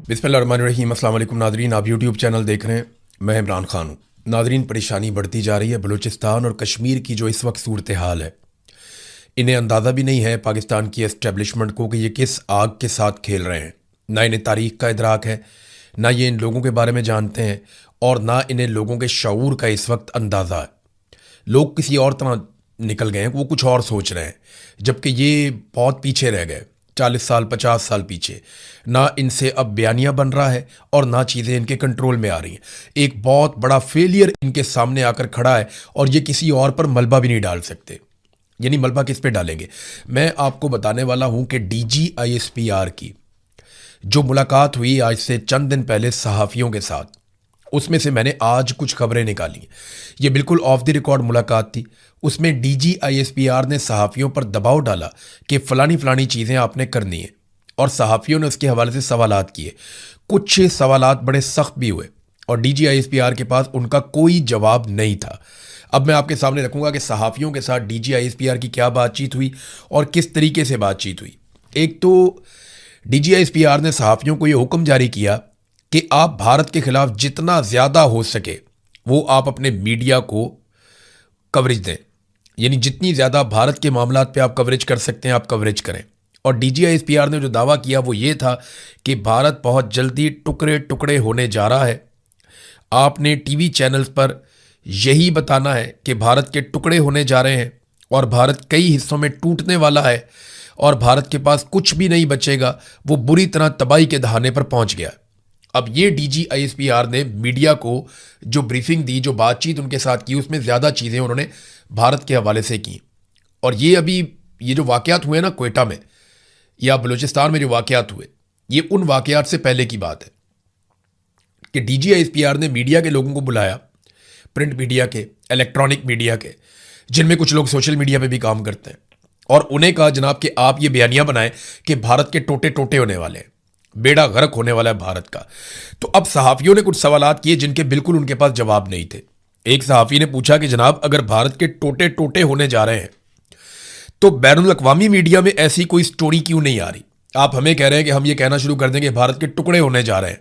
बिस्मिल्लाहिर्रहमानिर्रहीम। अस्सलाम वालेकुम नादरीन, आप यूट्यूब चैनल देख रहे हैं। मैं इमरान खान हूँ। नादरीन, परेशानी बढ़ती जा रही है। बलूचिस्तान और कश्मीर की जो इस वक्त सूरत हाल है, इन्हें अंदाज़ा भी नहीं है पाकिस्तान की एस्टेब्लिशमेंट को कि ये किस आग के साथ खेल रहे हैं। ना इन्हें तारीख का इदराक है, ना ये इन लोगों के बारे में जानते हैं, और ना इन्हें लोगों के शऊर का इस वक्त अंदाज़ा है। लोग किसी और तरह निकल गए हैं, वो कुछ और सोच रहे हैं, जबकि ये बहुत पीछे रह गए, 40 साल 50 साल पीछे। ना इनसे अब बयानिया बन रहा है और ना चीज़ें इनके कंट्रोल में आ रही हैं। एक बहुत बड़ा फेलियर इनके सामने आकर खड़ा है और ये किसी और पर मलबा भी नहीं डाल सकते। यानी मलबा किस पे डालेंगे? मैं आपको बताने वाला हूं कि DGISPR की जो मुलाकात हुई आज से चंद दिन पहले सहाफ़ियों के साथ, उसमें से मैंने आज कुछ खबरें निकाली। ये बिल्कुल ऑफ द रिकॉर्ड मुलाकात थी। उसमें DGISPR ने सहाफ़ियों पर दबाव डाला कि फ़लानी फ़लानी चीज़ें आपने करनी है, और सहाफ़ियों ने उसके हवाले से सवालात किए। कुछ सवालात बड़े सख्त भी हुए और DGISPR के पास उनका कोई जवाब नहीं था। अब मैं आपके सामने रखूंगा कि सहाफ़ियों के साथ DGISPR की क्या बातचीत हुई और किस तरीके से बातचीत हुई। एक तो DGISPR ने सहाफ़ियों को ये हुक्म जारी किया कि आप भारत के खिलाफ जितना ज़्यादा हो सके वो आप अपने मीडिया को कवरेज दें। यानी जितनी ज़्यादा भारत के मामलात पे आप कवरेज कर सकते हैं, आप कवरेज करें। और DGISPR ने जो दावा किया वो ये था कि भारत बहुत जल्दी टुकड़े टुकड़े होने जा रहा है। आपने टीवी चैनल्स पर यही बताना है कि भारत के टुकड़े होने जा रहे हैं और भारत कई हिस्सों में टूटने वाला है और भारत के पास कुछ भी नहीं बचेगा, वो बुरी तरह तबाही के दहाने पर पहुंच गया। अब ये DGISPR ने मीडिया को जो ब्रीफिंग दी, जो बातचीत उनके साथ की, उसमें ज़्यादा चीज़ें उन्होंने भारत के हवाले से की। और ये जो वाक़यात हुए ना क्वेटा में या बलूचिस्तान में जो वाक़यात हुए, ये उन वाक़यात से पहले की बात है कि DGISPR ने मीडिया के लोगों को बुलाया, प्रिंट मीडिया के, इलेक्ट्रॉनिक मीडिया के, जिनमें कुछ लोग सोशल मीडिया पे भी काम करते हैं, और उन्हें कहा जनाब कि आप ये बयानिया बनाएं कि भारत के टोटे टोटे होने वाले हैं, बेड़ा गर्क होने वाला है भारत का। तो अब सहाफ़ियों ने कुछ सवालात किए जिनके बिल्कुल उनके पास जवाब नहीं थे। एक सहाफ़ी ने पूछा कि जनाब, अगर भारत के टोटे टोटे होने जा रहे हैं तो बैनुल अक़वामी मीडिया में ऐसी कोई स्टोरी क्यों नहीं आ रही? आप हमें कह रहे हैं कि हम ये कहना शुरू कर देंगे भारत के टुकड़े होने जा रहे हैं,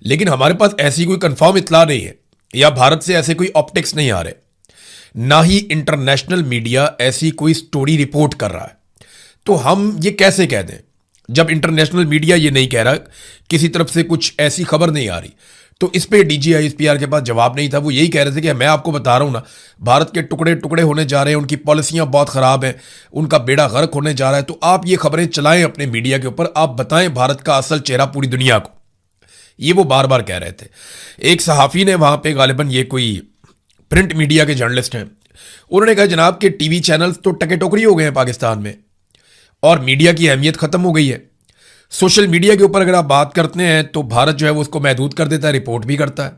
लेकिन हमारे पास ऐसी कोई कंफर्म इत्तला नहीं है, या भारत से ऐसे कोई ऑप्टिक्स नहीं आ रहे, ना ही इंटरनेशनल मीडिया ऐसी कोई स्टोरी रिपोर्ट कर रहा है। तो हम ये कैसे कह दें जब इंटरनेशनल मीडिया ये नहीं कह रहा, किसी तरफ से कुछ ऐसी खबर नहीं आ रही? तो इस पे DGISPR के पास जवाब नहीं था। वो यही कह रहे थे कि मैं आपको बता रहा हूं ना, भारत के टुकड़े टुकड़े होने जा रहे हैं, उनकी पॉलिसियां बहुत ख़राब हैं, उनका बेड़ा गर्क होने जा रहा है। तो आप ये खबरें चलाएं अपने मीडिया के ऊपर, आप बताएं भारत का असल चेहरा पूरी दुनिया को। ये वो बार बार कह रहे थे। एक सहाफ़ी ने वहाँ पे, गालिबन ये कोई प्रिंट मीडिया के जर्नलिस्ट हैं, उन्होंने कहा जनाब कि टीवी चैनल्स तो टके टोकरी हो गए हैं पाकिस्तान में और मीडिया की अहमियत ख़त्म हो गई है। सोशल मीडिया के ऊपर अगर आप बात करते हैं तो भारत जो है वो उसको महदूद कर देता है, रिपोर्ट भी करता है।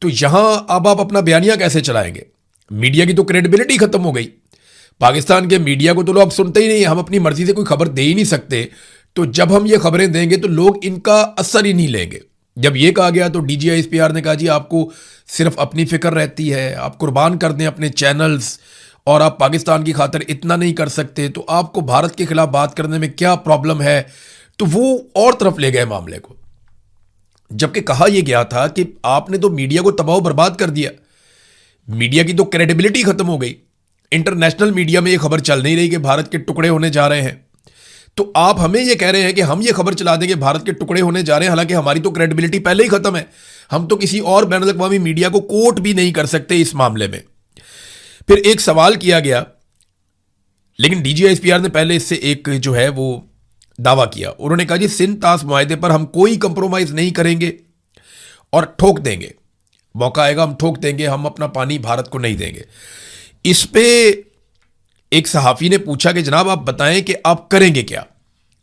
तो यहां अब आप अपना बयानिया कैसे चलाएंगे? मीडिया की तो क्रेडिबिलिटी खत्म हो गई। पाकिस्तान के मीडिया को तो लोग अब सुनते ही नहीं, हम अपनी मर्जी से कोई खबर दे ही नहीं सकते। तो जब हम ये खबरें देंगे तो लोग इनका असर ही नहीं लेंगे। जब ये कहा गया तो DGISPR ने कहा जी आपको सिर्फ अपनी फिक्र रहती है, आप कुर्बान कर दें अपने चैनल्स और आप पाकिस्तान की खातिर इतना नहीं कर सकते, तो आपको भारत के खिलाफ बात करने में क्या प्रॉब्लम है? तो वो और तरफ ले गए मामले को, जबकि कहा यह गया था कि आपने तो मीडिया को तबाह बर्बाद कर दिया, मीडिया की तो क्रेडिबिलिटी खत्म हो गई, इंटरनेशनल मीडिया में यह खबर चल नहीं रही कि भारत के टुकड़े होने जा रहे हैं। तो आप हमें यह कह रहे हैं कि हम ये खबर चला दें कि भारत के टुकड़े होने जा रहे हैं, हालांकि हमारी तो क्रेडिबिलिटी पहले ही खत्म है। हम तो किसी और बैनुल अक़वामी मीडिया को कोट भी नहीं कर सकते इस मामले में। फिर एक सवाल किया गया, लेकिन DGISPR ने पहले इससे एक जो है वो दावा किया। उन्होंने कहा जी सिंध तास मुआहदे पर हम कोई कंप्रोमाइज नहीं करेंगे और ठोक देंगे, मौका आएगा हम ठोक देंगे, हम अपना पानी भारत को नहीं देंगे। इस पे एक सहाफ़ी ने पूछा कि जनाब आप बताएं कि आप करेंगे क्या?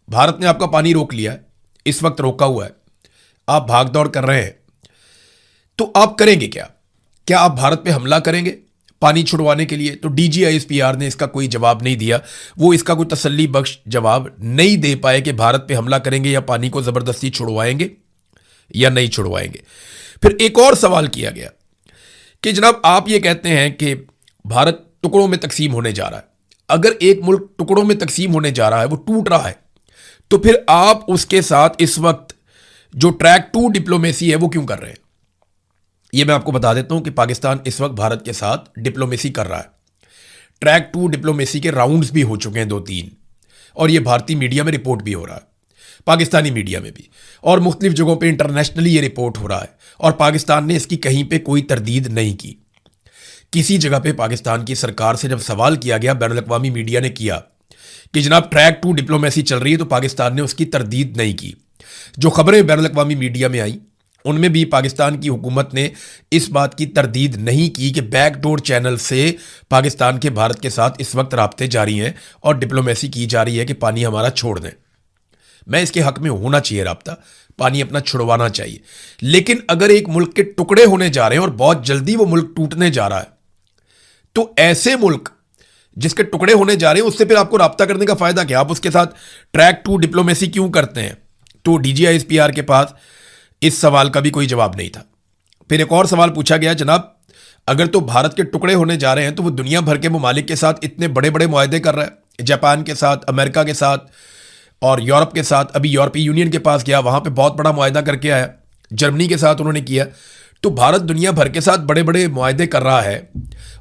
भारत ने आपका पानी रोक लिया है, इस वक्त रोका हुआ है, आप भाग दौड़ कर रहे हैं, तो आप करेंगे क्या? क्या आप भारत पे हमला करेंगे पानी छुड़वाने के लिए? तो DGISPR ने इसका कोई जवाब नहीं दिया। वो इसका कोई तसल्ली बख्श जवाब नहीं दे पाए कि भारत पे हमला करेंगे या पानी को ज़बरदस्ती छुड़वाएंगे या नहीं छुड़वाएंगे। फिर एक और सवाल किया गया कि जनाब आप ये कहते हैं कि भारत टुकड़ों में तकसीम होने जा रहा है, अगर एक मुल्क टुकड़ों में तकसीम होने जा रहा है, वो टूट रहा है, तो फिर आप उसके साथ इस वक्त जो ट्रैक टू डिप्लोमेसी है वो क्यों कर रहे हैं, ये मैं आपको बता देता हूं कि पाकिस्तान इस वक्त भारत के साथ डिप्लोमेसी कर रहा है। ट्रैक टू डिप्लोमेसी के राउंड्स भी हो चुके हैं 2-3, और ये भारतीय मीडिया में रिपोर्ट भी हो रहा है, पाकिस्तानी मीडिया में भी, और मुख्तलिफ जगहों पे इंटरनेशनली ये रिपोर्ट हो रहा है। और पाकिस्तान ने इसकी कहीं पे कोई तरदीद नहीं की। किसी जगह पे पाकिस्तान की सरकार से जब सवाल किया गया, बैनुल अक़वामी मीडिया ने किया कि जनाब ट्रैक टू डिप्लोमेसी चल रही है, तो पाकिस्तान ने उसकी तरदीद नहीं की। जो खबरें बैनुल अक़वामी मीडिया में आई उनमें भी पाकिस्तान की हुकूमत ने इस बात की तरदीद नहीं की कि बैकडोर चैनल से पाकिस्तान के भारत के साथ इस वक्त राब्ते जारी हैं और डिप्लोमेसी की जा रही है कि पानी हमारा छोड़ दें। मैं इसके हक में होना चाहिए राब्ता, पानी अपना छुड़वाना चाहिए। लेकिन अगर एक मुल्क के टुकड़े होने जा रहे हैं और बहुत जल्दी वो मुल्क टूटने जा रहा है, तो ऐसे मुल्क जिसके टुकड़े होने जा रहे हैं उससे फिर आपको राब्ता करने का फायदा क्या? आप उसके साथ ट्रैक टू डिप्लोमेसी क्यों करते हैं? तो DGISPR के पास इस सवाल का भी कोई जवाब नहीं था। फिर एक और सवाल पूछा गया, जनाब अगर तो भारत के टुकड़े होने जा रहे हैं तो वो दुनिया भर के ममालिक के साथ इतने बड़े बड़े मुआहदे कर रहा है, जापान के साथ, अमेरिका के साथ और यूरोप के साथ। अभी यूरोपीय यूनियन के पास गया, वहां पे बहुत बड़ा मुआहदा करके आया, जर्मनी के साथ उन्होंने किया। तो भारत दुनिया भर के साथ बड़े बड़े मुआहदे कर रहा है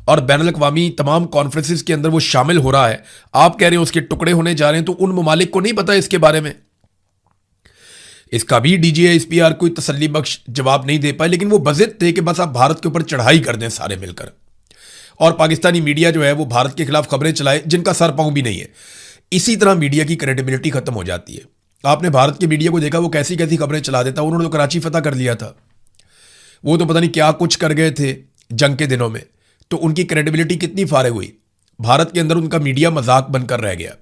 और बैनुल अक़वामी तमाम कॉन्फ्रेंसिस के अंदर वो शामिल हो रहा है। आप कह रहे हैं उसके टुकड़े होने जा रहे हैं, तो उन ममालिक को नहीं पता इसके बारे में? इसका भी DGISPR कोई तसल्ली बख्श जवाब नहीं दे पाए, लेकिन वो बज़िद थे कि बस आप भारत के ऊपर चढ़ाई कर दें सारे मिलकर, और पाकिस्तानी मीडिया जो है वो भारत के खिलाफ खबरें चलाए जिनका सर पांव भी नहीं है। इसी तरह मीडिया की क्रेडिबिलिटी खत्म हो जाती है। आपने भारत के मीडिया को देखा, वो कैसी कैसी खबरें चला देता। उन्होंने तो कराची फतह कर लिया था, वो तो पता नहीं क्या कुछ कर गए थे जंग के दिनों में, तो उनकी क्रेडिबिलिटी कितनी फारे हुई। भारत के अंदर उनका मीडिया मजाक बनकर रह गया।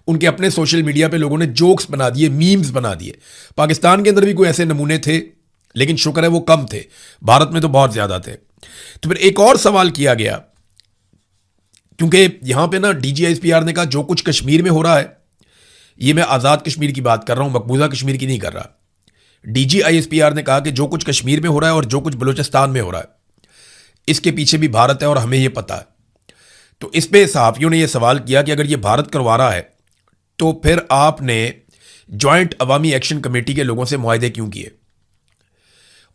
उनके अपने सोशल मीडिया पे लोगों ने जोक्स बना दिए, मीम्स बना दिए। पाकिस्तान के अंदर भी कोई ऐसे नमूने थे, लेकिन शुक्र है वो कम थे, भारत में तो बहुत ज्यादा थे। तो फिर एक और सवाल किया गया, क्योंकि यहां पे ना DGISPR ने कहा जो कुछ कश्मीर में हो रहा है, ये मैं आज़ाद कश्मीर की बात कर रहा हूं, मकबूजा कश्मीर की नहीं कर रहा। DGISPR ने कहा कि जो कुछ कश्मीर में हो रहा है और जो कुछ बलूचिस्तान में हो रहा है, इसके पीछे भी भारत है और हमें यह पता है। तो इस पे सहाफ़ियों ने यह सवाल किया कि अगर ये भारत करवा रहा है तो फिर आपने जॉइंट अवामी एक्शन कमेटी के लोगों से मुआहदे क्यों किए?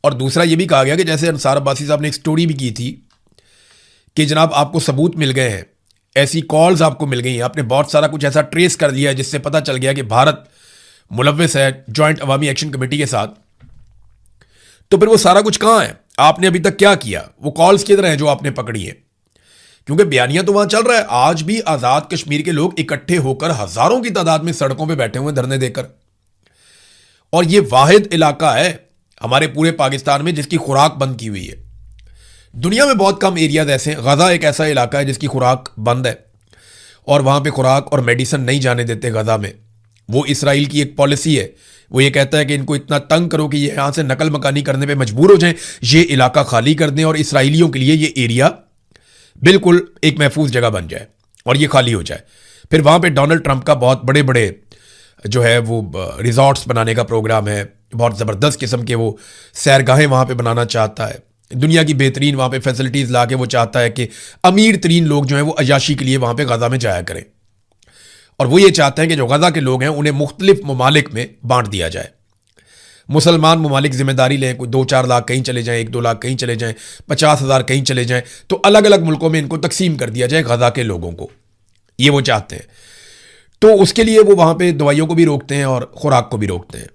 और दूसरा यह भी कहा गया कि जैसे अंसार अब्बासी साहब ने एक स्टोरी भी की थी कि जनाब आपको सबूत मिल गए हैं, ऐसी कॉल्स आपको मिल गई हैं, आपने बहुत सारा कुछ ऐसा ट्रेस कर लिया है जिससे पता चल गया कि भारत मुलव्विस है जॉइंट अवामी एक्शन कमेटी के साथ। तो फिर वो सारा कुछ कहां है? आपने अभी तक क्या किया? वो कॉल्स किधर हैं जो आपने पकड़ी है? क्योंकि बयानिया तो वहां चल रहा है। आज भी आजाद कश्मीर के लोग इकट्ठे होकर हजारों की तादाद में सड़कों पे बैठे हुए धरने देकर, और ये वाहिद इलाका है हमारे पूरे पाकिस्तान में जिसकी खुराक बंद की हुई है। दुनिया में बहुत कम एरियाज ऐसे हैं, गजा एक ऐसा इलाका है जिसकी खुराक बंद है और वहां पे खुराक और मेडिसिन नहीं जाने देते गजा में। वो इसराइल की एक पॉलिसी है, वो ये कहता है कि इनको इतना तंग करो कि ये यहां से नकल मकानी करने पे मजबूर हो जाएं, ये इलाका खाली कर दें और इसराइलियों के लिए ये एरिया बिल्कुल एक महफूज जगह बन जाए और ये खाली हो जाए। फिर वहां पे डोनाल्ड ट्रंप का बहुत बड़े बड़े जो है वो रिजॉर्ट्स बनाने का प्रोग्राम है, बहुत ज़बरदस्त किस्म के वो सैरगाहें वहां पे बनाना चाहता है, दुनिया की बेहतरीन वहां पे फैसिलिटीज़ ला के वो चाहता है कि अमीर तरीन लोग जो हैं वो अयाशी के लिए वहां पे गजा में जाया करें। और वो ये चाहते हैं कि जो गजा के लोग हैं उन्हें मुख्तलिफ ममालिक में बांट दिया जाए। मुसलमान ममालिक जिम्मेदारी लें, कोई 2-4 लाख कहीं चले जाएं, 1-2 लाख कहीं चले जाएं, 50,000 कहीं चले जाएं, तो अलग अलग मुल्कों में इनको तकसीम कर दिया जाए गजा के लोगों को। ये वो चाहते हैं। तो उसके लिए वो वहां पे दवाइयों को भी रोकते हैं और खुराक को भी रोकते हैं।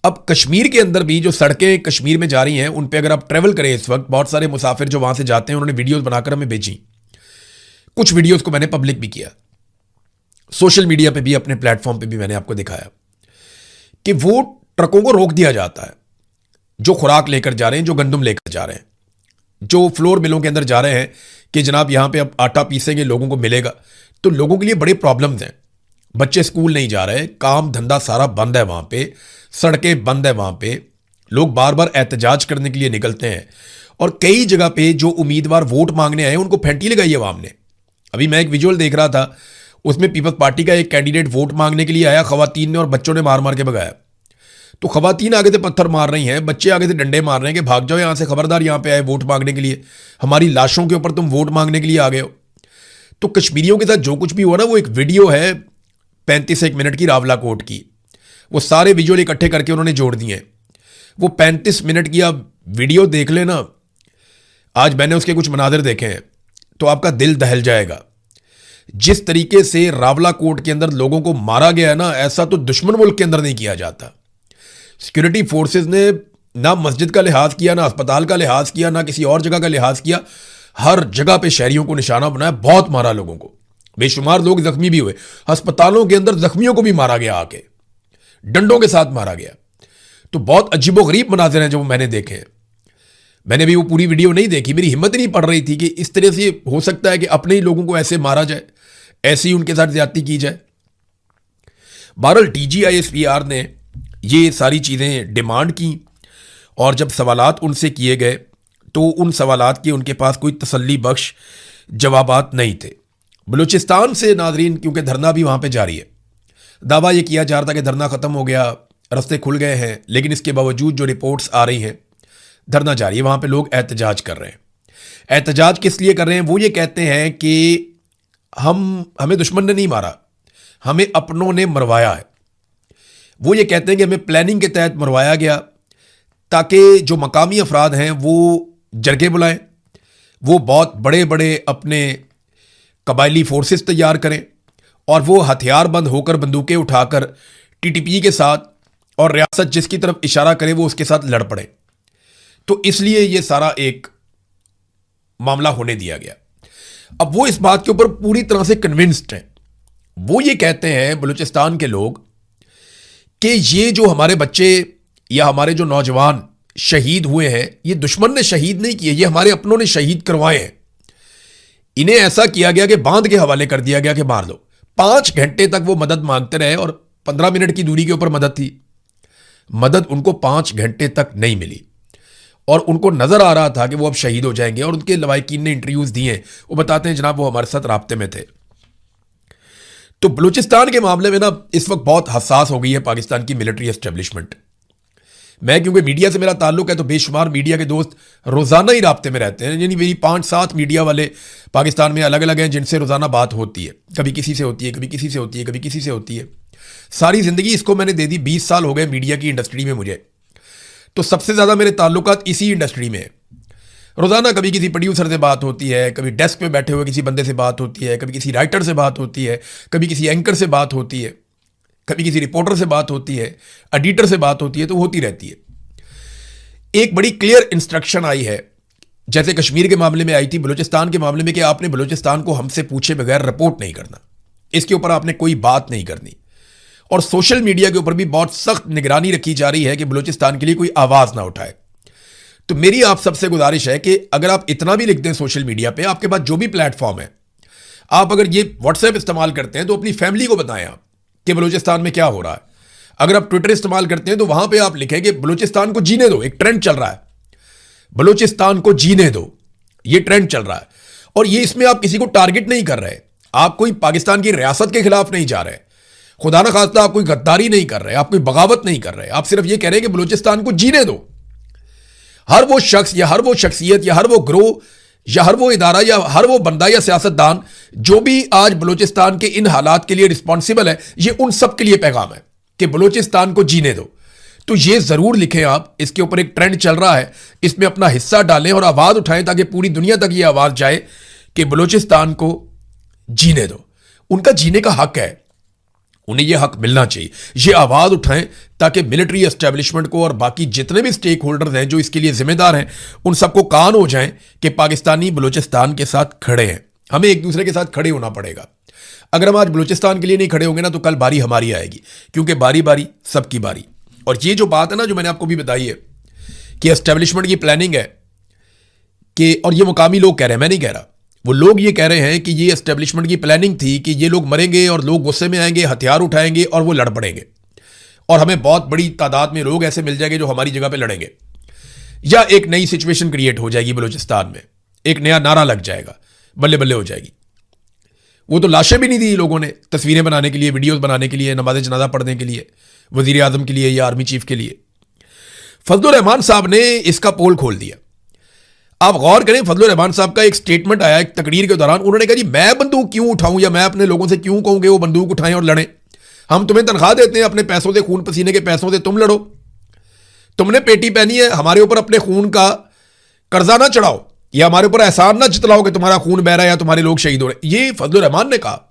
अब कश्मीर के अंदर भी जो सड़कें कश्मीर में जा रही हैं उन पे अगर आप ट्रेवल करें इस वक्त, बहुत सारे मुसाफिर जो वहां से जाते हैं उन्होंने वीडियोस बनाकर हमें भेजी। कुछ वीडियोस को मैंने पब्लिक भी किया, सोशल मीडिया पे भी, अपने प्लेटफॉर्म पे भी मैंने आपको दिखाया कि वो ट्रकों को रोक दिया जाता है जो खुराक लेकर जा रहे हैं, जो गंदम लेकर जा रहे हैं, जो फ्लोर मिलों के अंदर जा रहे हैं कि जनाब यहां पे अब आटा पीसेंगे, लोगों को मिलेगा। तो लोगों के लिए बड़े प्रॉब्लम्स हैं। बच्चे स्कूल नहीं जा रहे, काम धंधा सारा बंद है वहां पे, सड़कें बंद है वहां पे, लोग बार बार एहतजाज करने के लिए निकलते हैं और कई जगह पे जो उम्मीदवार वोट मांगने आए उनको फेंटी लगाई है अवाम ने। अभी मैं एक विजुअल देख रहा था, उसमें पीपल्स पार्टी का एक कैंडिडेट वोट मांगने के लिए आया, खवातीन ने और बच्चों ने मार मार के भगाया। तो खवातीन आगे से पत्थर मार रही हैं, बच्चे आगे से डंडे मार रहे हैं कि भाग जाओ यहां से, खबरदार यहां पे आए वोट मांगने के लिए, हमारी लाशों के ऊपर तुम वोट मांगने के लिए आ गए हो। तो कश्मीरियों के साथ जो कुछ भी हुआ ना, वो एक वीडियो है 35 मिनट की रावला कोट की। वो सारे विजुअल इकट्ठे करके उन्होंने जोड़ दिए हैं। वो 35 मिनट की आप वीडियो देख लेना, आज मैंने उसके कुछ मनाजिर देखे हैं तो आपका दिल दहल जाएगा। जिस तरीके से रावलाकोट के अंदर लोगों को मारा गया है ना, ऐसा तो दुश्मन मुल्क के अंदर नहीं किया जाता। सिक्योरिटी फोर्सेस ने ना मस्जिद का लिहाज किया, ना अस्पताल का लिहाज किया, ना किसी और जगह का लिहाज किया। हर जगह पे शहरियों को निशाना बनाया, बहुत मारा लोगों को, बेशुमार लोग जख्मी भी हुए। अस्पतालों के अंदर जख्मियों को भी मारा गया, आके डंडों के साथ मारा गया। तो बहुत अजीबोगरीब मनाजिर हैं जो मैंने देखे हैं। मैंने भी वो पूरी वीडियो नहीं देखी, मेरी हिम्मत ही नहीं पड़ रही थी कि इस तरह से हो सकता है कि अपने ही लोगों को ऐसे मारा जाए, ऐसे ही उनके साथ ज्यादती की जाए। बहरहाल DGISPR ने ये सारी चीज़ें डिमांड की और जब सवालात उनसे किए गए तो उन सवालात के उनके पास कोई तसल्ली बख्श जवाबात नहीं थे। बलूचिस्तान से नाजरीन, क्योंकि धरना भी वहाँ पे जारी है, दावा ये किया जा रहा था कि धरना ख़त्म हो गया, रास्ते खुल गए हैं, लेकिन इसके बावजूद जो रिपोर्ट्स आ रही हैं धरना जारी है। वहाँ पे लोग एहतजाज कर रहे हैं। एहतजाज किस लिए कर रहे हैं? वो ये कहते हैं कि हमें दुश्मन ने नहीं मारा, हमें अपनों ने मरवाया है। वो ये कहते हैं कि हमें प्लानिंग के तहत मरवाया गया ताकि जो मकामी अफराद हैं वो जरगे बुलाएं, वो बहुत बड़े बड़े अपने कबायली फोर्सेस तैयार करें और वो हथियारबंद होकर बंदूकें उठाकर TTP के साथ और रियासत जिसकी तरफ इशारा करे वो उसके साथ लड़ पड़े। तो इसलिए ये सारा एक मामला होने दिया गया। अब वो इस बात के ऊपर पूरी तरह से कन्विंस्ड हैं। वो ये कहते हैं बलूचिस्तान के लोग कि ये जो हमारे बच्चे या हमारे जो नौजवान शहीद हुए हैं, ये दुश्मन ने शहीद नहीं किए, ये हमारे अपनों ने शहीद करवाए हैं। इन्हें ऐसा किया गया कि बांध के हवाले कर दिया गया कि मार लो। 5 घंटे तक वो मदद मांगते रहे और 15 मिनट की दूरी के ऊपर मदद थी। मदद उनको 5 घंटे तक नहीं मिली और उनको नजर आ रहा था कि वो अब शहीद हो जाएंगे। और उनके लवाकिन ने इंटरव्यूज दिए, वो बताते हैं जनाब वो हमारे साथ राब्ते में थे। तो बलूचिस्तान के मामले में ना इस वक्त बहुत हसास हो गई है पाकिस्तान की मिलिट्री एस्टेब्लिशमेंट। मैं क्योंकि मीडिया से मेरा ताल्लुक है तो बेशुमार मीडिया के दोस्त रोजाना ही राब्ते में रहते हैं। यानी मेरी 5-7 मीडिया वाले पाकिस्तान में अलग अलग हैं जिनसे रोजाना बात होती है। कभी किसी से होती है, कभी किसी से होती है, कभी किसी से होती है। सारी जिंदगी इसको मैंने दे दी, 20 साल हो गए मीडिया की इंडस्ट्री में मुझे। तो सबसे ज्यादा मेरे ताल्लुकात इसी इंडस्ट्री में है। रोजाना कभी किसी प्रोड्यूसर से बात होती है, कभी डेस्क पे बैठे हुए किसी बंदे से बात होती है, कभी किसी राइटर से बात होती है, कभी किसी एंकर से बात होती है, कभी किसी रिपोर्टर से बात होती है, एडिटर से बात होती है, तो होती रहती है। एक बड़ी क्लियर इंस्ट्रक्शन आई है, जैसे कश्मीर के मामले में आई थी, बलूचिस्तान के मामले में, कि आपने बलूचिस्तान को हमसे पूछे बगैर रिपोर्ट नहीं करना, इसके ऊपर आपने कोई बात नहीं करनी। और सोशल मीडिया के ऊपर भी बहुत सख्त निगरानी रखी जा रही है कि बलूचिस्तान के लिए कोई आवाज ना उठाए। तो मेरी आप सबसे गुजारिश है कि अगर आप इतना भी लिख दें सोशल मीडिया पे, आपके पास जो भी प्लेटफॉर्म है, आप अगर ये व्हाट्सएप इस्तेमाल करते हैं तो अपनी फैमिली को बताएं आप कि बलूचिस्तान में क्या हो रहा है। अगर आप ट्विटर इस्तेमाल करते हैं तो वहां पे आप लिखें कि बलूचिस्तान को जीने दो, एक ट्रेंड चल रहा है, बलूचिस्तान को जीने दो, ये ट्रेंड चल रहा है। और ये इसमें आप किसी को टारगेट नहीं कर रहे, आप कोई पाकिस्तान की रियासत के खिलाफ नहीं जा रहे, खुदा ना खास्ता आप कोई गद्दारी नहीं कर रहे, आप कोई बगावत नहीं कर रहे, आप सिर्फ ये कह रहे हैं कि बलूचिस्तान को जीने दो। हर वो शख्स या हर वो शख्सियत या हर वो ग्रोह या हर वो इदारा या हर वो बंदा या सियासतदान जो भी आज बलूचिस्तान के इन हालात के लिए रिस्पॉन्सिबल है, ये उन सब के लिए पैगाम है कि बलूचिस्तान को जीने दो। तो ये जरूर लिखें आप, इसके ऊपर एक ट्रेंड चल रहा है, इसमें अपना हिस्सा डालें और आवाज उठाएं ताकि पूरी दुनिया तक ये आवाज जाए कि बलूचिस्तान को जीने दो। उनका जीने का हक है, उन्हें यह हक मिलना चाहिए। ये आवाज उठाएं ताकि मिलिट्री एस्टेब्लिशमेंट को और बाकी जितने भी स्टेक होल्डर्स हैं जो इसके लिए जिम्मेदार हैं, उन सबको कान हो जाएं कि पाकिस्तानी बलूचिस्तान के साथ खड़े हैं। हमें एक दूसरे के साथ खड़े होना पड़ेगा। अगर हम आज बलूचिस्तान के लिए नहीं खड़े होंगे ना, तो कल बारी हमारी आएगी, क्योंकि बारी बारी सबकी बारी। और ये जो बात है ना, जो मैंने आपको भी बताई है कि एस्टेब्लिशमेंट की प्लानिंग है कि, और ये मुकामी लोग कह रहे हैं, मैं नहीं कह रहा, वो लोग ये कह रहे हैं कि ये एस्टेब्लिशमेंट की प्लानिंग थी कि ये लोग मरेंगे और लोग गुस्से में आएंगे, हथियार उठाएंगे और वो लड़ पड़ेंगे और हमें बहुत बड़ी तादाद में लोग ऐसे मिल जाएंगे जो हमारी जगह पे लड़ेंगे, या एक नई सिचुएशन क्रिएट हो जाएगी बलूचिस्तान में, एक नया नारा लग जाएगा, बल्ले बल्ले हो जाएगी। वो तो लाशें भी नहीं दी लोगों ने तस्वीरें बनाने के लिए, वीडियोस बनाने के लिए, नमाज जनाजा पढ़ने के लिए, वजीर आजम के लिए या आर्मी चीफ के लिए। फजलुर रहमान साहब ने इसका पोल खोल दिया। आप गौर करें, फजलुर रहमान साहब का एक स्टेटमेंट आया एक तकरीर के दौरान, उन्होंने कहा जी मैं बंदूक क्यों उठाऊं या मैं अपने लोगों से क्यों कहूं कि वो बंदूक उठाएं और लड़ें। हम तुम्हें तनख्वाह देते हैं, अपने पैसों से, खून पसीने के पैसों से तुम लड़ो। तुमने पेटी पहनी है, हमारे ऊपर अपने खून का कर्जा ना चढ़ाओ या हमारे ऊपर एहसान ना जितलाओ कि तुम्हारा खून बह रहा है या तुम्हारे लोग शहीद हो रहे। ये फजलुर रहमान ने कहा।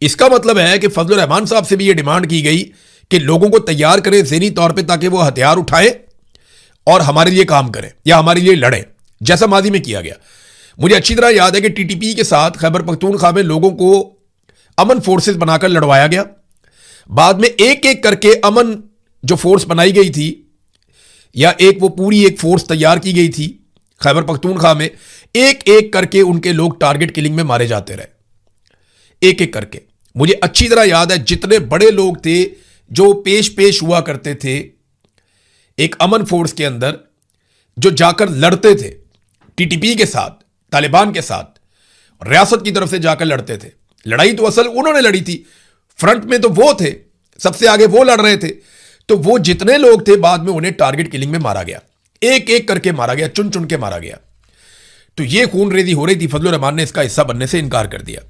इसका मतलब है कि फजलुर रहमान साहब से भी यह डिमांड की गई कि लोगों को तैयार करें ज़हनी तौर पे ताकि वो हथियार उठाएं और हमारे लिए काम करें या हमारे लिए लड़ें, जैसा माजी में किया गया। मुझे अच्छी तरह याद है कि टीटीपी के साथ खैबर पख्तूनख्वा में लोगों को अमन फोर्सेस बनाकर लड़वाया गया। बाद में एक एक करके अमन जो फोर्स बनाई गई थी या वो पूरी एक फोर्स तैयार की गई थी खैबर पख्तूनख्वा में, एक एक करके उनके लोग टारगेट किलिंग में मारे जाते रहे, एक एक करके। मुझे अच्छी तरह याद है जितने बड़े लोग थे जो पेश हुआ करते थे एक अमन फोर्स के अंदर, जो जाकर लड़ते थे टीटीपी के साथ, तालिबान के साथ, रियासत की तरफ से जाकर लड़ते थे। लड़ाई तो असल उन्होंने लड़ी थी, फ्रंट में तो वो थे, सबसे आगे वो लड़ रहे थे। तो वो जितने लोग थे बाद में उन्हें टारगेट किलिंग में मारा गया, एक एक करके मारा गया, चुन चुन के मारा गया। तो ये खून रेजी हो रही थी। फजलुर रहमान ने इसका हिस्सा बनने से इनकार कर दिया।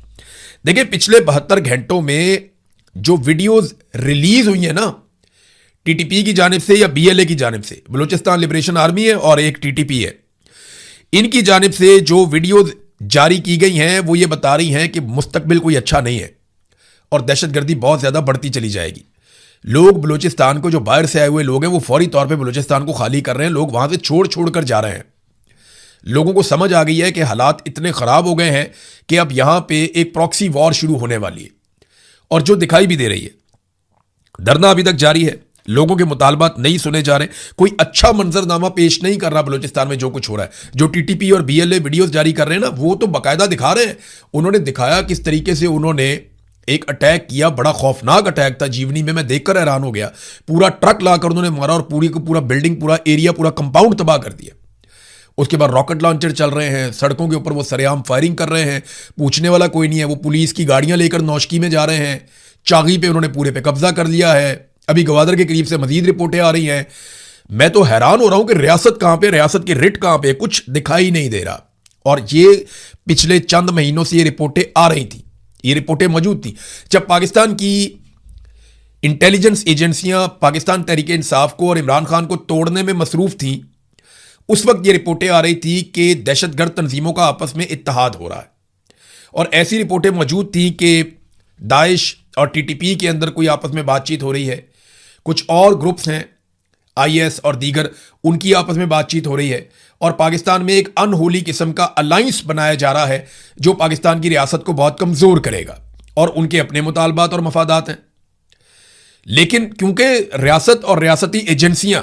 देखिए, पिछले 72 घंटों में जो वीडियोस रिलीज हुई है ना, टीटीपी की जानिब से या बीएलए की जानिब से, बलूचिस्तान लिबरेशन आर्मी है और एक टीटीपी है, इनकी जानिब से जो वीडियोस जारी की गई हैं वो ये बता रही हैं कि मुस्तकबिल कोई अच्छा नहीं है और दहशतगर्दी बहुत ज़्यादा बढ़ती चली जाएगी। लोग बलूचिस्तान को, जो बाहर से आए हुए लोग हैं, वो फौरी तौर पे बलूचिस्तान को खाली कर रहे हैं। लोग वहाँ से छोड़ कर जा रहे हैं। लोगों को समझ आ गई है कि हालात इतने ख़राब हो गए हैं कि अब यहाँ पे एक प्रॉक्सी वॉर शुरू होने वाली है और जो दिखाई भी दे रही है। धरना अभी तक जारी है, लोगों के मुतालबात नहीं सुने जा रहे, कोई अच्छा मंजरनामा पेश नहीं कर रहा बलूचिस्तान में जो कुछ हो रहा है। जो टीटीपी और बीएलए वीडियोस जारी कर रहे हैं ना, वो तो बाकायदा दिखा रहे हैं। उन्होंने दिखाया किस तरीके से उन्होंने एक अटैक किया, बड़ा खौफनाक अटैक था। जीवनी में मैं देखकर हैरान हो गया। पूरा ट्रक लाकर उन्होंने मारा और पूरी को पूरा बिल्डिंग, पूरा एरिया, पूरा कंपाउंड तबाह कर दिया। उसके बाद रॉकेट लॉन्चर चल रहे हैं, सड़कों के ऊपर वो सरेआम फायरिंग कर रहे हैं, पूछने वाला कोई नहीं है। वो पुलिस की गाड़ियां लेकर नौशकी में जा रहे हैं। चागी पे उन्होंने पूरे पे कब्जा कर लिया है। अभी गवादर के करीब से मजीद रिपोर्टें आ रही हैं। मैं तो हैरान हो रहा हूं कि रियासत कहां पे, रियासत की रिट कहां पे, कुछ दिखाई नहीं दे रहा। और ये पिछले चंद महीनों से ये रिपोर्टें आ रही थी, ये रिपोर्टें मौजूद थी। जब पाकिस्तान की इंटेलिजेंस एजेंसियां पाकिस्तान तहरीक इंसाफ को और इमरान खान को तोड़ने में मसरूफ थी, उस वक्त ये रिपोर्टें आ रही थी कि दहशतगर्द तंजीमों का आपस में इत्तेहाद हो रहा है। और ऐसी रिपोर्टें मौजूद थी कि दाइश और टीटीपी के अंदर कोई आपस में बातचीत हो रही है। कुछ और ग्रुप्स हैं, आईएस और दीगर, उनकी आपस में बातचीत हो रही है और पाकिस्तान में एक अनहोली किस्म का अलायंस बनाया जा रहा है जो पाकिस्तान की रियासत को बहुत कमज़ोर करेगा। और उनके अपने मुतालबात और मफादात हैं। लेकिन क्योंकि रियासत और रियासती एजेंसियां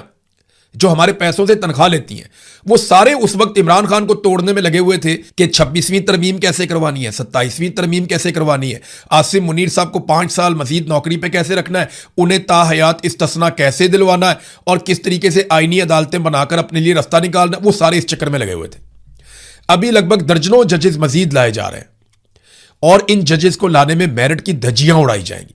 जो हमारे पैसों से तनख्वाह लेती हैं, वो सारे उस वक्त इमरान खान को तोड़ने में लगे हुए थे कि 26वीं तरमीम कैसे करवानी है, 27वीं तरमीम कैसे करवानी है, आसिम मुनीर साहब को 5 साल मजीद नौकरी पे कैसे रखना है, उन्हें ताहयात इस्तिस्ना कैसे दिलवाना है और किस तरीके से आईनी अदालतें बनाकर अपने लिए रास्ता निकालना है। वो सारे इस चक्कर में लगे हुए थे। अभी लगभग दर्जनों जजेस मजीद लाए जा रहे हैं और इन जजेस को लाने में मेरिट की धज्जियां उड़ाई जाएंगी।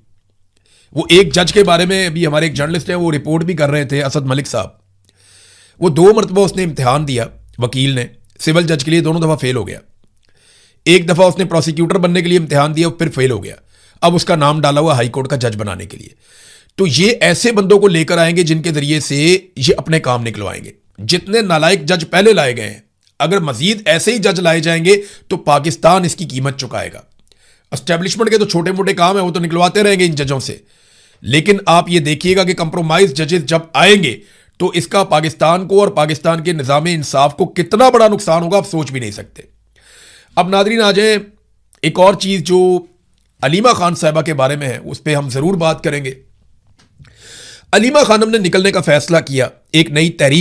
वो एक जज के बारे में अभी हमारे एक जर्नलिस्ट हैं, वो रिपोर्ट भी कर रहे थे, असद मलिक साहब। वो 2 मरतबा उसने इम्तिहान दिया, वकील ने, सिविल जज के लिए, दोनों दफ़ा फेल हो गया। एक दफ़ा उसने प्रोसिक्यूटर बनने के लिए इम्तिहान दिया, फिर फेल हो गया। अब उसका नाम डाला हुआ हाई कोर्ट का जज बनाने के लिए। तो ये ऐसे बंदों को लेकर आएंगे जिनके जरिए से ये अपने काम निकलवाएंगे। जितने नालायक जज पहले लाए गए हैं, अगर मजीद ऐसे ही जज लाए जाएंगे तो पाकिस्तान इसकी कीमत चुकाएगा। एस्टेब्लिशमेंट के तो छोटे मोटे काम है, वो तो निकलवाते रहेंगे इन जजों से, लेकिन आप ये देखिएगा कि कंप्रोमाइज जजेस जब आएंगे तो इसका पाकिस्तान को और पाकिस्तान के निज़ाम इंसाफ को कितना बड़ा नुकसान होगा, आप सोच भी नहीं सकते। अब नादरीन आ जाए एक और चीज़ जो अलीमा खान साहिबा के बारे में है, उस पर हम ज़रूर बात करेंगे। अलीमा खानम ने निकलने का फैसला किया, एक नई तहरीक